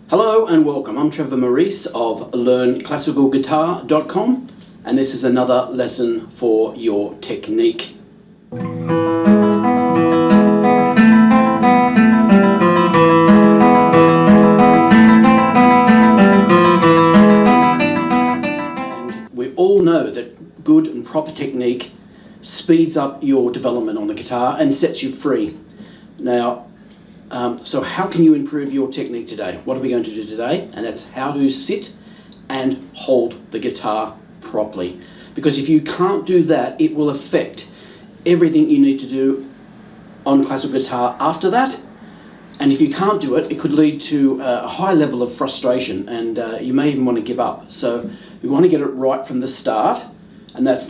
Hello and welcome. I'm Trevor Maurice of LearnClassicalGuitar.com, and this is another lesson for your technique. And we all know that good and proper technique speeds up your development on the guitar and sets you free. Now, so how can you improve your technique today? What are we going to do today? And that's how to sit and hold the guitar properly. Because if you can't do that, it will affect everything you need to do on classical guitar after that. And if you can't do it, it could lead to a high level of frustration, and you may even want to give up. So we want to get it right from the start, and that's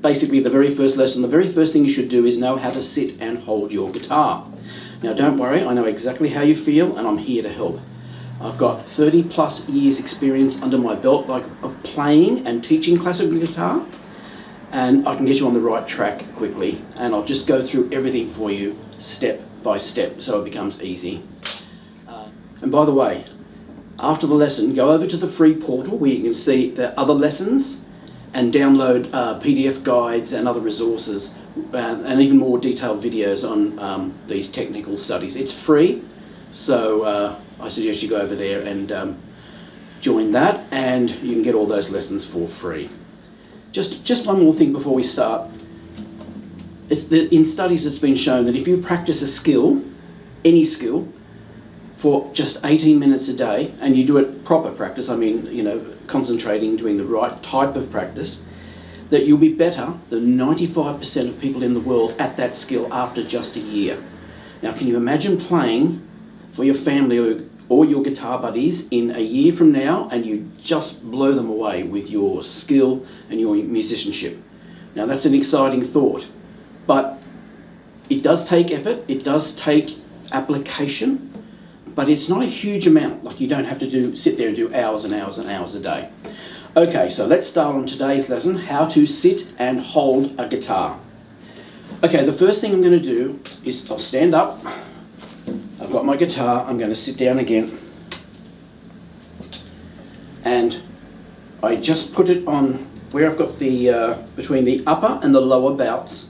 basically the very first lesson. The very first thing you should do is know how to sit and hold your guitar. Now don't worry, I know exactly how you feel and I'm here to help. I've got 30 plus years experience under my belt of playing and teaching classical guitar, and I can get you on the right track quickly, and I'll just go through everything for you step by step so it becomes easy. And by the way, after the lesson, go over to the free portal where you can see the other lessons and download PDF guides and other resources and even more detailed videos on these technical studies. It's free, so I suggest you go over there and join that, and you can get all those lessons for free. Just one more thing before we start. In studies it's been shown that if you practice a skill, any skill, for just 18 minutes a day, and you do it proper practice, I mean, concentrating, doing the right type of practice, that you'll be better than 95% of people in the world at that skill after just a year. Now, can you imagine playing for your family or your guitar buddies in a year from now, and you just blow them away with your skill and your musicianship? Now, that's an exciting thought, but it does take effort, it does take application, but it's not a huge amount. Like, you don't have to sit there and do hours and hours and hours a day. Okay, so let's start on today's lesson, how to sit and hold a guitar. Okay, the first thing I'm going to do is I'll stand up. I've got my guitar. I'm going to sit down again. And I just put it on where I've got the between the upper and the lower bouts.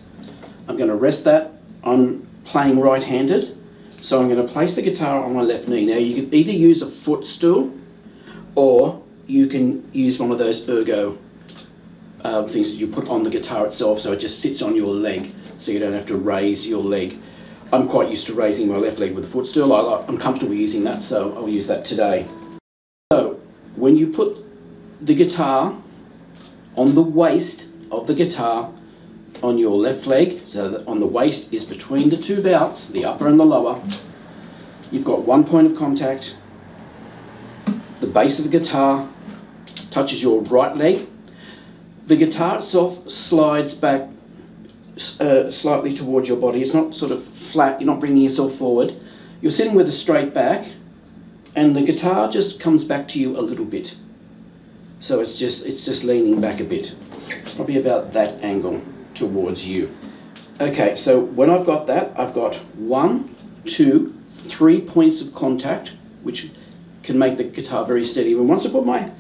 I'm going to rest that. I'm playing right-handed, so I'm going to place the guitar on my left knee. Now, you can either use a footstool or you can use one of those ergo things that you put on the guitar itself, so it just sits on your leg, so you don't have to raise your leg. I'm quite used to raising my left leg with a footstool. I'm comfortable using that, so I'll use that today. So when you put the guitar on the waist of the guitar on your left leg, so that on the waist is between the two bouts, the upper and the lower, you've got one point of contact. The base of the guitar touches your right leg. The guitar itself slides back slightly towards your body. It's not sort of flat, you're not bringing yourself forward. You're sitting with a straight back, and the guitar just comes back to you a little bit. So it's just leaning back a bit, probably about that angle towards you. Okay, so when I've got that, I've got 1, 2, 3 points of contact, which can make the guitar very steady. And once I put my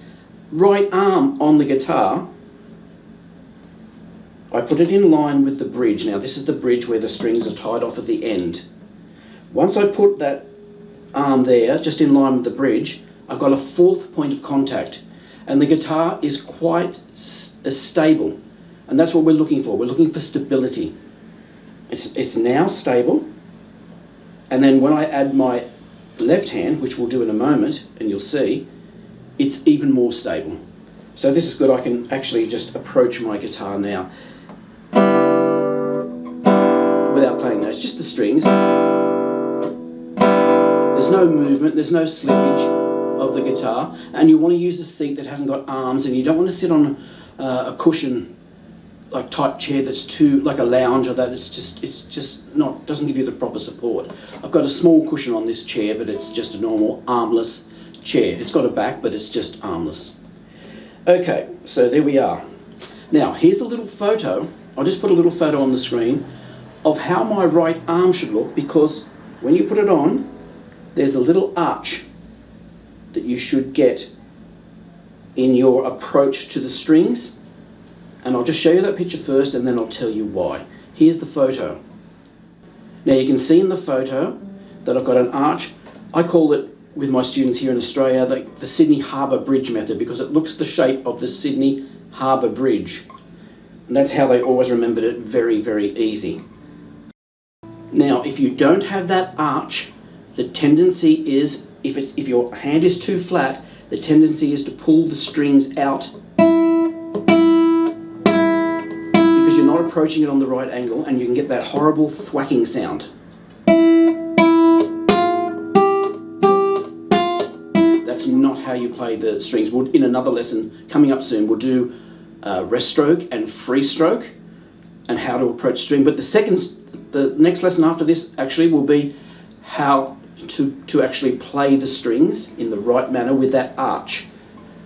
right arm on the guitar, I put it in line with the bridge. Now, this is the bridge where the strings are tied off at the end. Once I put that arm there, just in line with the bridge, I've got a 4th point of contact, and the guitar is quite stable. And that's what we're looking for. We're looking for stability. It's now stable, and then when I add my left hand, which we'll do in a moment, and you'll see, it's even more stable. So this is good. I can actually just approach my guitar now without playing those, just the strings. There's no movement, there's no slippage of the guitar, and you want to use a seat that hasn't got arms, and you don't want to sit on a cushion like type chair that's too like a lounge, or that it's just not, doesn't give you the proper support. I've got a small cushion on this chair, but it's just a normal armless chair. It's got a back, but it's just armless. Okay, so there we are. Now here's a little photo. I'll just put a little photo on the screen of how my right arm should look, because when you put it on, there's a little arch that you should get in your approach to the strings. And I'll just show you that picture first and then I'll tell you why. Here's the photo. Now you can see in the photo that I've got an arch. I call it, with my students here in Australia, the Sydney Harbour Bridge method, because it looks the shape of the Sydney Harbour Bridge. And that's how they always remembered it, very, very easy. Now, if you don't have that arch, the tendency is, if your hand is too flat, the tendency is to pull the strings out because you're not approaching it on the right angle, and you can get that horrible thwacking sound. That's not how you play the strings. In another lesson coming up soon, we'll do rest stroke and free stroke and how to approach string. But the next lesson after this actually will be how to actually play the strings in the right manner with that arch,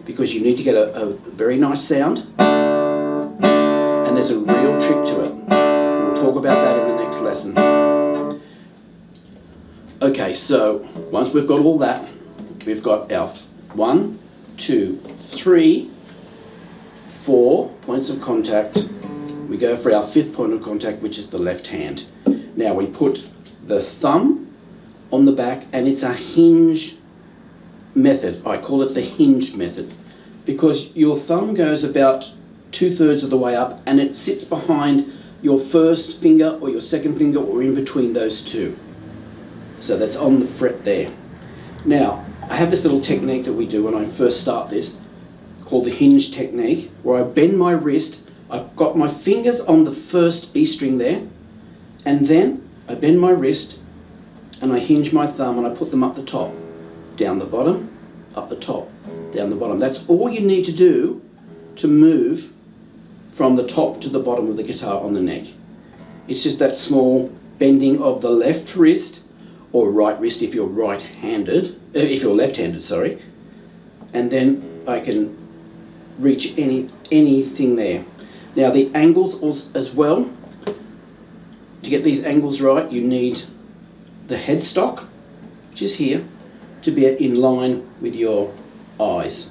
because you need to get a very nice sound, and there's a real trick to it. We'll talk about that in the next lesson. Okay, so once we've got all that, we've got our 1, 2, 3, 4 points of contact. We go for our 5th point of contact, which is the left hand. Now we put the thumb on the back, and it's a hinge method. I call it the hinged method because your thumb goes about 2/3 of the way up and it sits behind your first finger or your second finger or in between those two. So that's on the fret there. Now, I have this little technique that we do when I first start this called the hinge technique, where I bend my wrist. I've got my fingers on the first E string there, and then I bend my wrist and I hinge my thumb and I put them up the top, down the bottom, up the top, down the bottom. That's all you need to do to move from the top to the bottom of the guitar on the neck. It's just that small bending of the left wrist, or right wrist if you're right-handed, if you're left-handed, sorry, and then I can reach anything there. Now the angles also, as well, to get these angles right, you need the headstock, which is here, to be in line with your eyes.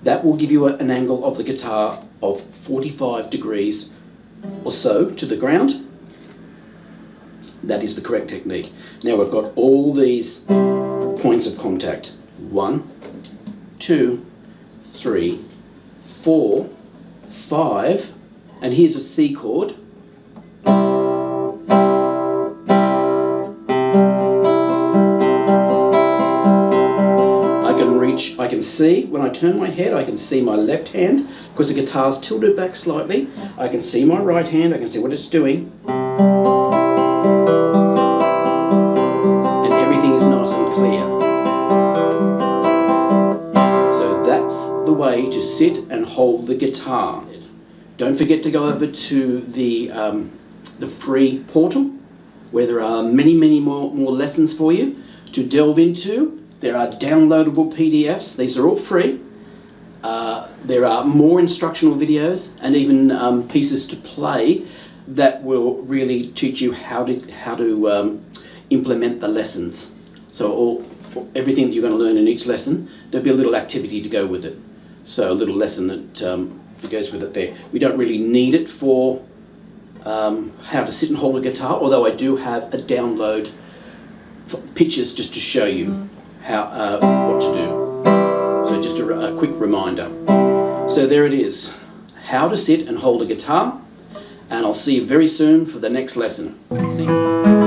That will give you an angle of the guitar of 45 degrees or so to the ground. That is the correct technique. Now we've got all these points of contact. 1, 2, 3, 4, 5, and here's a C chord. I can see, when I turn my head, I can see my left hand, because the guitar's tilted back slightly. I can see my right hand, I can see what it's doing. And everything is nice and clear. So that's the way to sit and hold the guitar. Don't forget to go over to the free portal, where there are many more lessons for you to delve into. There are downloadable PDFs. These are all free. There are more instructional videos and even pieces to play that will really teach you how to implement the lessons. So everything that you're going to learn in each lesson, there'll be a little activity to go with it. So a little lesson that goes with it there. We don't really need it for how to sit and hold a guitar, although I do have a download for pictures just to show you what to do. So just a quick reminder. So there it is, how to sit and hold a guitar, and I'll see you very soon for the next lesson. See you.